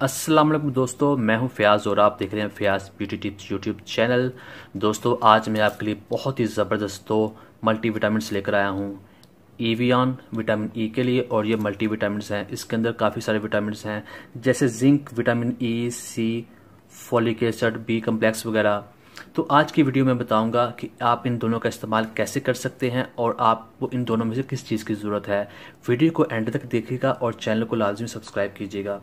अस्सलाम वालेकुम दोस्तों, मैं हूं फ़याज़ और आप देख रहे हैं Fayaz beauty tips YouTube channel. दोस्तों, आज मैं आपके लिए बहुत ही ज़बरदस्त मल्टीविटामिन्स लेकर आया हूं। एवियन विटामिन ई के लिए, और ये मल्टीविटामिन्स हैं। इसके अंदर काफ़ी सारे विटामिन्स हैं, जैसे जिंक, विटामिन ई, सी, फॉलिक एसिड, बी कम्प्लेक्स वगैरह। तो आज की वीडियो में बताऊंगा कि आप इन दोनों का इस्तेमाल कैसे कर सकते हैं और आपको इन दोनों में से किस चीज़ की ज़रूरत है। वीडियो को एंड तक देखिएगा और चैनल को लाजमी सब्सक्राइब कीजिएगा।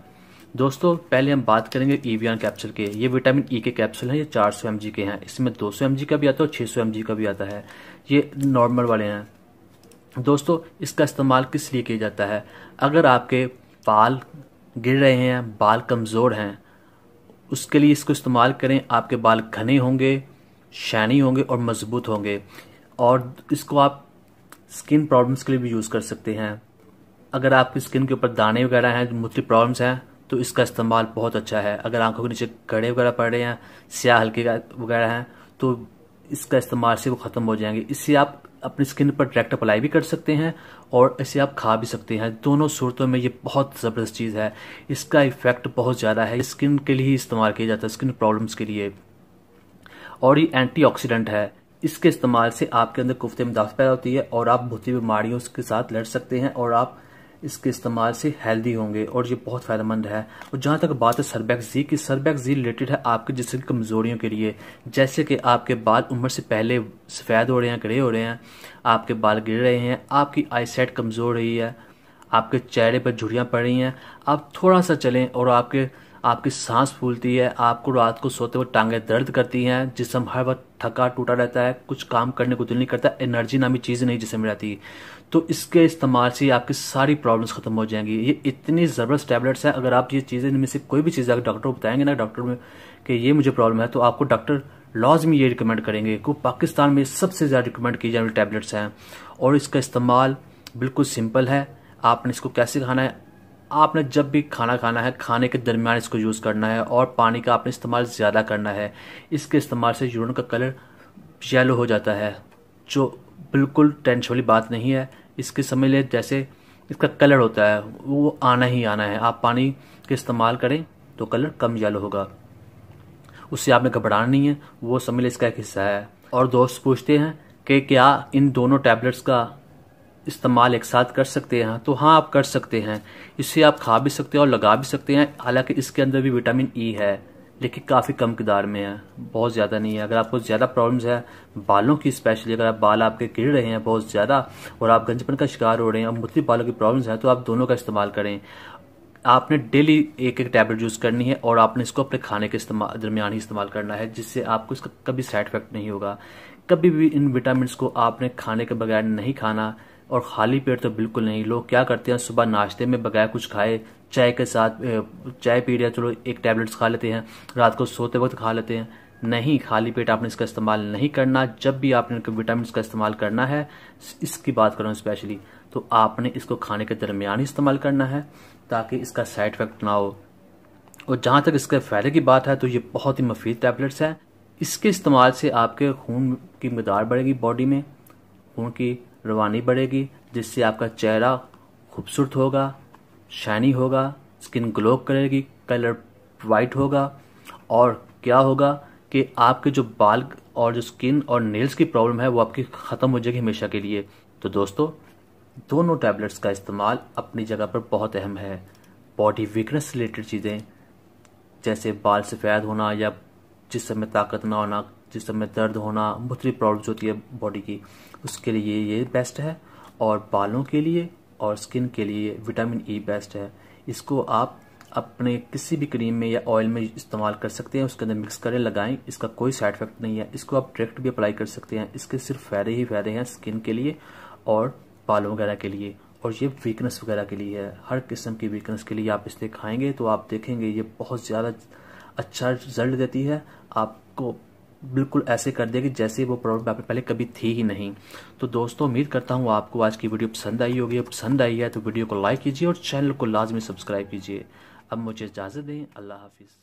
दोस्तों, पहले हम बात करेंगे एवियन कैप्सूल के। ये विटामिन ई के कैप्सूल हैं। ये 400 mg के हैं। इसमें 200 mg का भी आता है और 600 mg का भी आता है। ये नॉर्मल वाले हैं। दोस्तों, इसका इस्तेमाल किस लिए किया जाता है? अगर आपके बाल गिर रहे हैं, बाल कमज़ोर हैं, उसके लिए इसको इस्तेमाल करें। आपके बाल घने होंगे, शाइनी होंगे और मजबूत होंगे। और इसको आप स्किन प्रॉब्लम्स के लिए भी यूज़ कर सकते हैं। अगर आपकी स्किन के ऊपर दाने वगैरह हैं, मुख्तलिफ प्रॉब्लम्स हैं, तो इसका इस्तेमाल बहुत अच्छा है। अगर आंखों के नीचे गड़े वगैरह पड़ रहे हैं, स्याह हल्के वगैरह हैं, तो इसका इस्तेमाल से वो ख़त्म हो जाएंगे। इससे आप अपनी स्किन पर डायरेक्ट अप्लाई भी कर सकते हैं और इसे आप खा भी सकते हैं। दोनों सूरतों में ये बहुत ज़बरदस्त चीज़ है। इसका इफ़ेक्ट बहुत ज़्यादा है। स्किन के लिए ही इस्तेमाल किया जाता है, स्किन प्रॉब्लम्स के लिए। और ये एंटीऑक्सीडेंट है। इसके इस्तेमाल से आपके अंदर कुफ्ते में दाफ्त पैदा होती है और आप बहुत सी बीमारियों के साथ लड़ सकते हैं और आप इसके इस्तेमाल से हेल्दी होंगे और ये बहुत फ़ायदेमंद है। और जहाँ तक बात है सरबैक्सी की, सरबैक्सी रिलेटेड है आपके जिस्म की कमज़ोरियों के लिए। जैसे कि आपके बाल उम्र से पहले सफ़ेद हो रहे हैं, गड़े हो रहे हैं, आपके बाल गिर रहे हैं, आपकी आईसाइट कमज़ोर रही है, आपके चेहरे पर झुर्रियाँ पड़ रही हैं, आप थोड़ा सा चलें और आपकी सांस फूलती है, आपको रात को सोते वक्त टांगें दर्द करती हैं, जिस्म हर वक्त थका टूटा रहता है, कुछ काम करने को दिल नहीं करता, एनर्जी नामी चीज़ नहीं जिसम में रहती, तो इसके इस्तेमाल से आपकी सारी प्रॉब्लम्स खत्म हो जाएंगी। ये इतनी ज़बरदस्त टैबलेट्स हैं। अगर आप ये चीज़ें, इनमें से कोई भी चीज़ अगर डॉक्टर को बताएंगे ना, डॉक्टर में कि ये मुझे प्रॉब्लम है, तो आपको डॉक्टर लाजमी ये रिकमेंड करेंगे कि पाकिस्तान में सबसे ज़्यादा रिकमेंड की जाने वाली टैबलेट्स हैं। और इसका इस्तेमाल बिल्कुल सिंपल है। आपने इसको कैसे खाना है? आपने जब भी खाना खाना है, खाने के दरमियान इसको यूज़ करना है और पानी का आपने इस्तेमाल ज़्यादा करना है। इसके इस्तेमाल से यूरिन का कलर येलो हो जाता है, जो बिल्कुल टेंशन वाली बात नहीं है। इसके समझ ले जैसे इसका कलर होता है वो आना ही आना है। आप पानी के इस्तेमाल करें तो कलर कम येलो होगा, उससे आपने घबराना नहीं है, वो समझ ले इसका एक हिस्सा है। और दोस्त पूछते हैं कि क्या इन दोनों टैबलेट्स का इस्तेमाल एक साथ कर सकते हैं? तो हाँ, आप कर सकते हैं। इसे आप खा भी सकते हैं और लगा भी सकते हैं। हालांकि इसके अंदर भी विटामिन ई है, लेकिन काफ़ी कम किदार में है, बहुत ज़्यादा नहीं है। अगर आपको ज़्यादा प्रॉब्लम्स है बालों की, स्पेशली अगर आप बाल आपके गिर रहे हैं बहुत ज़्यादा और आप गंजपन का शिकार हो रहे हैं और मुख्तलिफ बालों की प्रॉब्लम्स हैं, तो आप दोनों का इस्तेमाल करें। आपने डेली एक एक टैबलेट यूज़ करनी है और आपने इसको अपने खाने के दरमियान ही इस्तेमाल करना है, जिससे आपको इसका कभी साइड इफेक्ट नहीं होगा। कभी भी इन विटामिन को आपने खाने के बगैर नहीं खाना, और खाली पेट तो बिल्कुल नहीं। लोग क्या करते हैं, सुबह नाश्ते में बगैर कुछ खाए चाय के साथ चाय पी रहे हैं, चलो एक टैबलेट्स खा लेते हैं, रात को सोते वक्त खा लेते हैं। नहीं, खाली पेट आपने इसका इस्तेमाल नहीं करना। जब भी आपने विटामिन का इस्तेमाल करना है, इसकी बात करूँ स्पेशली, तो आपने इसको खाने के दरमियान ही इस्तेमाल करना है ताकि इसका साइड इफेक्ट ना हो। और जहाँ तक इसके फ़ायदे की बात है, तो ये बहुत ही मुफीद टैबलेट्स हैं। इसके इस्तेमाल से आपके खून की मिक़दार बढ़ेगी, बॉडी में खून की रवानी बढ़ेगी, जिससे आपका चेहरा खूबसूरत होगा, शाइनी होगा, स्किन ग्लो करेगी, कलर वाइट होगा। और क्या होगा कि आपके जो बाल और जो स्किन और नेल्स की प्रॉब्लम है वो आपकी ख़त्म हो जाएगी हमेशा के लिए। तो दोस्तों, दोनों टैबलेट्स का इस्तेमाल अपनी जगह पर बहुत अहम है। बॉडी वीकनेस रिलेटेड चीज़ें, जैसे बाल सफ़ेद होना या जिस्म में ताकत ना होना, जिस्म में दर्द होना, मुख्तलिफ प्रॉब्लम्स होती है बॉडी की, उसके लिए ये बेस्ट है। और बालों के लिए और स्किन के लिए विटामिन ई बेस्ट है। इसको आप अपने किसी भी क्रीम में या ऑयल में इस्तेमाल कर सकते हैं, उसके अंदर मिक्स करें, लगाएं। इसका कोई साइड इफेक्ट नहीं है। इसको आप डायरेक्ट भी अप्लाई कर सकते हैं। इसके सिर्फ फ़ायदे ही फ़ायदे हैं स्किन के लिए और बालों वगैरह के लिए, और ये वीकनेस वगैरह के लिए है। हर किस्म की वीकनेस के लिए आप इसे खाएंगे तो आप देखेंगे ये बहुत ज़्यादा अच्छा रिजल्ट देती है। आपको बिल्कुल ऐसे कर देगी जैसे वो प्रॉब्लम आप पहले कभी थी ही नहीं। तो दोस्तों, उम्मीद करता हूँ आपको आज की वीडियो पसंद आई होगी। पसंद आई है तो वीडियो को लाइक कीजिए और चैनल को लाजमी सब्सक्राइब कीजिए। अब मुझे इजाज़त दें। अल्लाह हाफिज़।